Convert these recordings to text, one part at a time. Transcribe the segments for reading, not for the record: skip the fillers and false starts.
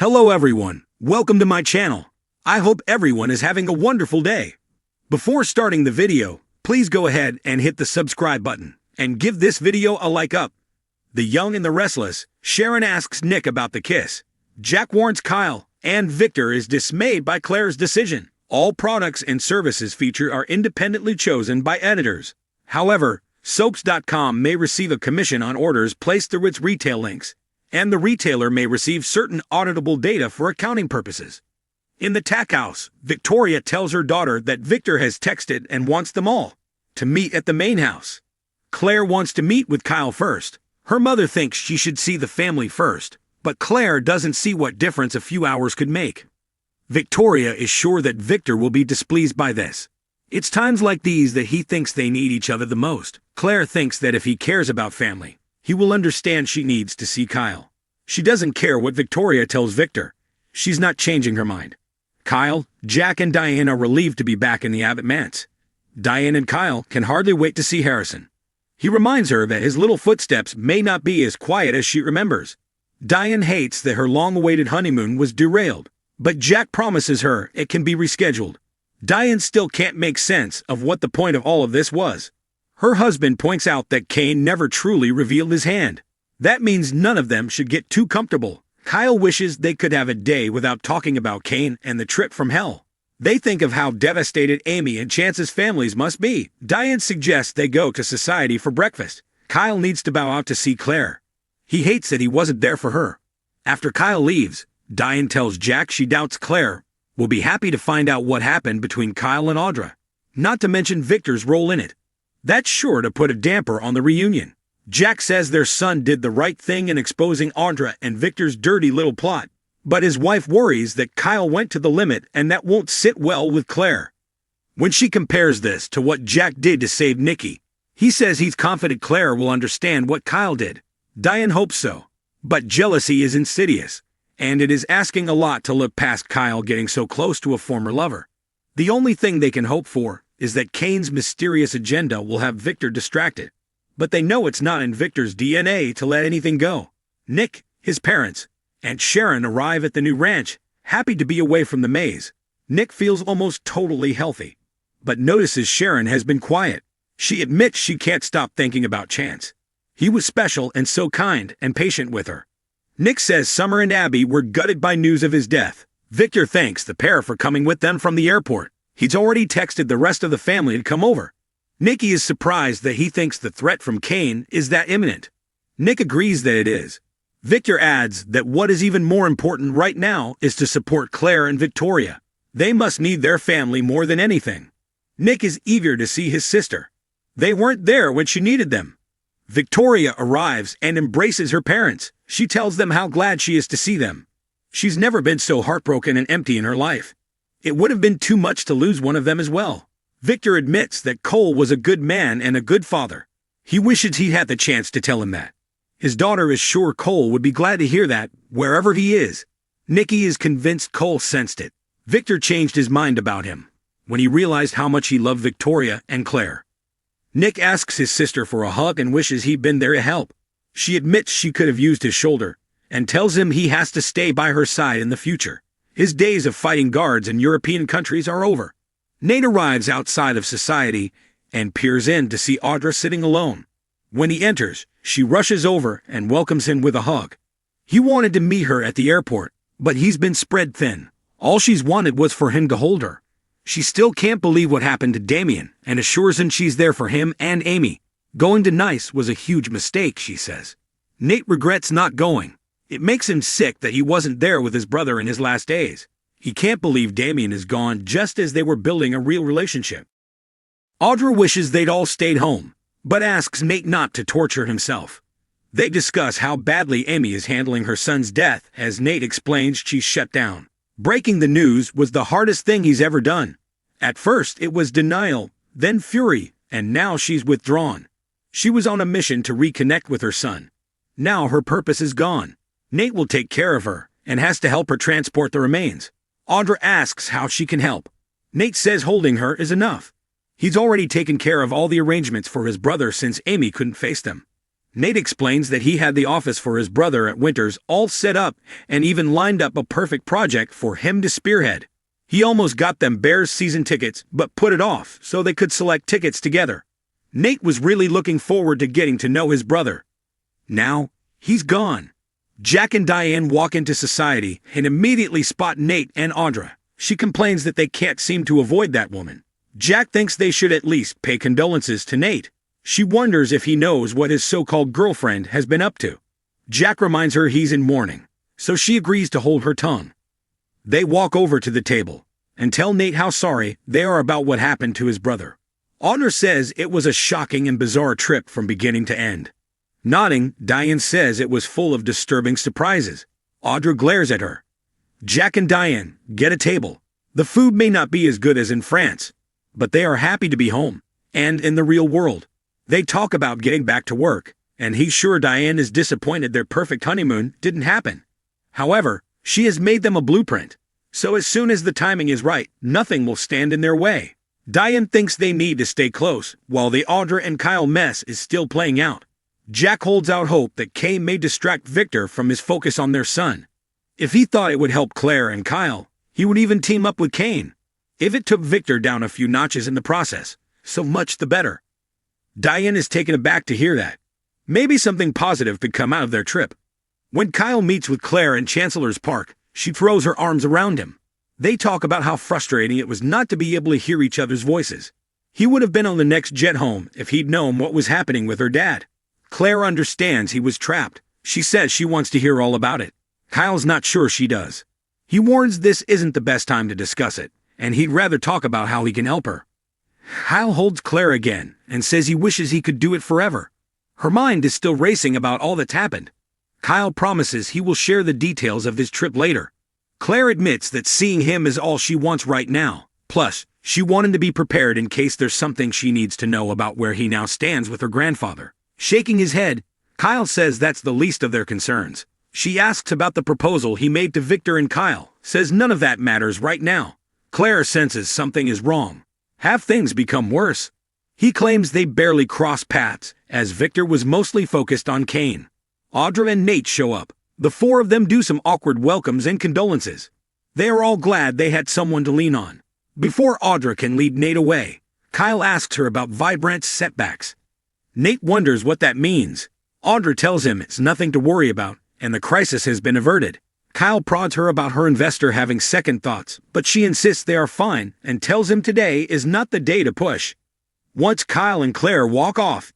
Hello everyone, welcome to my channel. I hope everyone is having a wonderful day. Before starting the video, please go ahead and hit the subscribe button and give this video a like up. The Young and the Restless, Sharon asks Nick about the kiss. Jack warns Kyle, and Victor is dismayed by Claire's decision. All products and services featured are independently chosen by editors. However, soaps.com may receive a commission on orders placed through its retail links, and the retailer may receive certain auditable data for accounting purposes. In the tack house, Victoria tells her daughter that Victor has texted and wants them all to meet at the main house. Claire wants to meet with Kyle first. Her mother thinks she should see the family first, but Claire doesn't see what difference a few hours could make. Victoria is sure that Victor will be displeased by this. It's times like these that he thinks they need each other the most. Claire thinks that if he cares about family, he will understand she needs to see Kyle. She doesn't care what Victoria tells Victor. She's not changing her mind. Kyle, Jack, and Diane are relieved to be back in the Abbott manse. Diane and Kyle can hardly wait to see Harrison. He reminds her that his little footsteps may not be as quiet as she remembers. Diane hates that her long-awaited honeymoon was derailed, but Jack promises her it can be rescheduled. Diane still can't make sense of what the point of all of this was. Her husband points out that Cain never truly revealed his hand. That means none of them should get too comfortable. Kyle wishes they could have a day without talking about Cain and the trip from hell. They think of how devastated Amy and Chance's families must be. Diane suggests they go to society for breakfast. Kyle needs to bow out to see Claire. He hates that he wasn't there for her. After Kyle leaves, Diane tells Jack she doubts Claire will be happy to find out what happened between Kyle and Audra, not to mention Victor's role in it. That's sure to put a damper on the reunion. Jack says their son did the right thing in exposing Audra and Victor's dirty little plot, but his wife worries that Kyle went to the limit and that won't sit well with Claire. When she compares this to what Jack did to save Nikki, he says he's confident Claire will understand what Kyle did. Diane hopes so, but jealousy is insidious, and it is asking a lot to look past Kyle getting so close to a former lover. The only thing they can hope for is that Cain's mysterious agenda will have Victor distracted. But they know it's not in Victor's DNA to let anything go. Nick, his parents, and Sharon arrive at the new ranch, happy to be away from the maze. Nick feels almost totally healthy, but notices Sharon has been quiet. She admits she can't stop thinking about Chance. He was special and so kind and patient with her. Nick says Summer and Abby were gutted by news of his death. Victor thanks the pair for coming with them from the airport. He's already texted the rest of the family to come over. Nikki is surprised that he thinks the threat from Cain is that imminent. Nick agrees that it is. Victor adds that what is even more important right now is to support Claire and Victoria. They must need their family more than anything. Nick is eager to see his sister. They weren't there when she needed them. Victoria arrives and embraces her parents. She tells them how glad she is to see them. She's never been so heartbroken and empty in her life. It would have been too much to lose one of them as well. Victor admits that Cole was a good man and a good father. He wishes he had the chance to tell him that. His daughter is sure Cole would be glad to hear that, wherever he is. Nikki is convinced Cole sensed it. Victor changed his mind about him when he realized how much he loved Victoria and Claire. Nick asks his sister for a hug and wishes he'd been there to help. She admits she could have used his shoulder and tells him he has to stay by her side in the future. His days of fighting guards in European countries are over. Nate arrives outside of society and peers in to see Audra sitting alone. When he enters, she rushes over and welcomes him with a hug. He wanted to meet her at the airport, but he's been spread thin. All she's wanted was for him to hold her. She still can't believe what happened to Damien and assures him she's there for him and Amy. Going to Nice was a huge mistake, she says. Nate regrets not going. It makes him sick that he wasn't there with his brother in his last days. He can't believe Damien is gone just as they were building a real relationship. Audra wishes they'd all stayed home, but asks Nate not to torture himself. They discuss how badly Amy is handling her son's death as Nate explains she's shut down. Breaking the news was the hardest thing he's ever done. At first it was denial, then fury, and now she's withdrawn. She was on a mission to reconnect with her son. Now her purpose is gone. Nate will take care of her and has to help her transport the remains. Audra asks how she can help. Nate says holding her is enough. He's already taken care of all the arrangements for his brother since Amy couldn't face them. Nate explains that he had the office for his brother at Winters all set up and even lined up a perfect project for him to spearhead. He almost got them Bears season tickets, but put it off so they could select tickets together. Nate was really looking forward to getting to know his brother. Now, he's gone. Jack and Diane walk into society and immediately spot Nate and Audra. She complains that they can't seem to avoid that woman. Jack thinks they should at least pay condolences to Nate. She wonders if he knows what his so-called girlfriend has been up to. Jack reminds her he's in mourning, so she agrees to hold her tongue. They walk over to the table and tell Nate how sorry they are about what happened to his brother. Audra says it was a shocking and bizarre trip from beginning to end. Nodding, Diane says it was full of disturbing surprises. Audra glares at her. Jack and Diane get a table. The food may not be as good as in France, but they are happy to be home and in the real world. They talk about getting back to work, and he's sure Diane is disappointed their perfect honeymoon didn't happen. However, she has made them a blueprint, so as soon as the timing is right, nothing will stand in their way. Diane thinks they need to stay close, while the Audra and Kyle mess is still playing out. Jack holds out hope that Kay may distract Victor from his focus on their son. If he thought it would help Claire and Kyle, he would even team up with Kane. If it took Victor down a few notches in the process, so much the better. Diane is taken aback to hear that. Maybe something positive could come out of their trip. When Kyle meets with Claire in Chancellor's Park, she throws her arms around him. They talk about how frustrating it was not to be able to hear each other's voices. He would have been on the next jet home if he'd known what was happening with her dad. Claire understands he was trapped. She says she wants to hear all about it. Kyle's not sure she does. He warns this isn't the best time to discuss it, and he'd rather talk about how he can help her. Kyle holds Claire again and says he wishes he could do it forever. Her mind is still racing about all that's happened. Kyle promises he will share the details of his trip later. Claire admits that seeing him is all she wants right now. Plus, she wanted to be prepared in case there's something she needs to know about where he now stands with her grandfather. Shaking his head, Kyle says that's the least of their concerns. She asks about the proposal he made to Victor and Kyle, says none of that matters right now. Claire senses something is wrong. Have things become worse? He claims they barely cross paths, as Victor was mostly focused on Kane. Audra and Nate show up. The four of them do some awkward welcomes and condolences. They are all glad they had someone to lean on. Before Audra can lead Nate away, Kyle asks her about Vibrant's setbacks. Nate wonders what that means. Audra tells him it's nothing to worry about, and the crisis has been averted. Kyle prods her about her investor having second thoughts, but she insists they are fine and tells him today is not the day to push. Once Kyle and Claire walk off,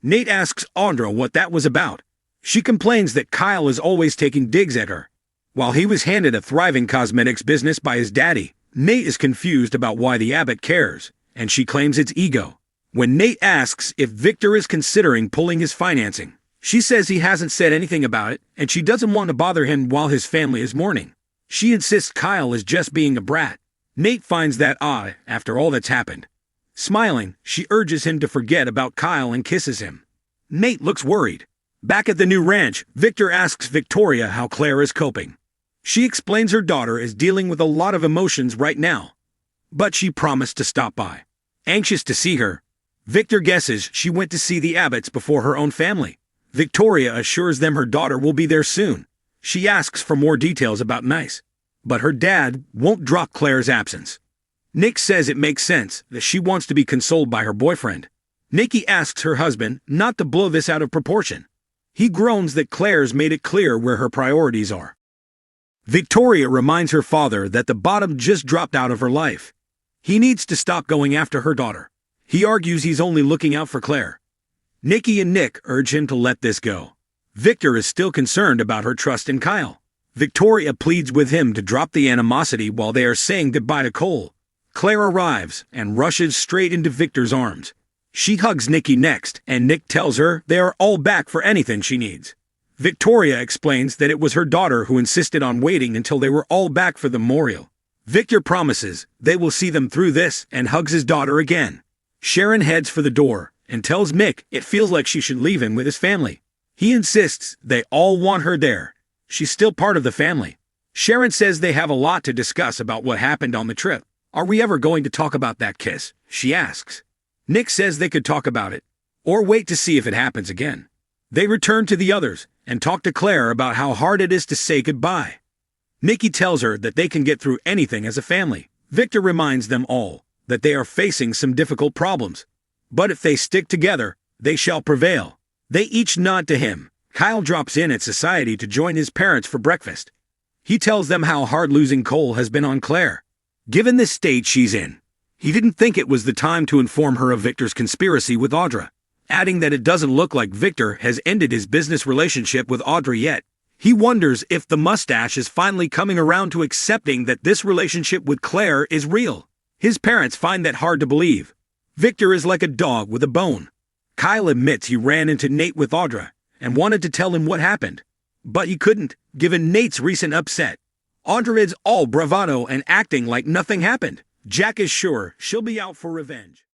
Nate asks Audra what that was about. She complains that Kyle is always taking digs at her. While he was handed a thriving cosmetics business by his daddy, Nate is confused about why the abbot cares, and she claims it's ego. When Nate asks if Victor is considering pulling his financing, she says he hasn't said anything about it, and she doesn't want to bother him while his family is mourning. She insists Kyle is just being a brat. Nate finds that odd after all that's happened. Smiling, she urges him to forget about Kyle and kisses him. Nate looks worried. Back at the new ranch, Victor asks Victoria how Claire is coping. She explains her daughter is dealing with a lot of emotions right now, but she promised to stop by. Anxious to see her, Victor guesses she went to see the Abbotts before her own family. Victoria assures them her daughter will be there soon. She asks for more details about Nice, but her dad won't drop Claire's absence. Nick says it makes sense that she wants to be consoled by her boyfriend. Nikki asks her husband not to blow this out of proportion. He groans that Claire's made it clear where her priorities are. Victoria reminds her father that the bottom just dropped out of her life. He needs to stop going after her daughter. He argues he's only looking out for Claire. Nikki and Nick urge him to let this go. Victor is still concerned about her trust in Kyle. Victoria pleads with him to drop the animosity while they are saying goodbye to Cole. Claire arrives and rushes straight into Victor's arms. She hugs Nikki next, and Nick tells her they are all back for anything she needs. Victoria explains that it was her daughter who insisted on waiting until they were all back for the memorial. Victor promises they will see them through this and hugs his daughter again. Sharon heads for the door and tells Mick it feels like she should leave him with his family. He insists they all want her there. She's still part of the family. Sharon says they have a lot to discuss about what happened on the trip. Are we ever going to talk about that kiss? She asks. Nick says they could talk about it, or wait to see if it happens again. They return to the others and talk to Claire about how hard it is to say goodbye. Nikki tells her that they can get through anything as a family. Victor reminds them all that they are facing some difficult problems, but if they stick together, they shall prevail. They each nod to him. Kyle drops in at society to join his parents for breakfast. He tells them how hard losing Cole has been on Claire. Given the state she's in, he didn't think it was the time to inform her of Victor's conspiracy with Audra, adding that it doesn't look like Victor has ended his business relationship with Audra yet. He wonders if the mustache is finally coming around to accepting that this relationship with Claire is real. His parents find that hard to believe. Victor is like a dog with a bone. Kyle admits he ran into Nate with Audra and wanted to tell him what happened, but he couldn't, given Nate's recent upset. Audra is all bravado and acting like nothing happened. Jack is sure she'll be out for revenge.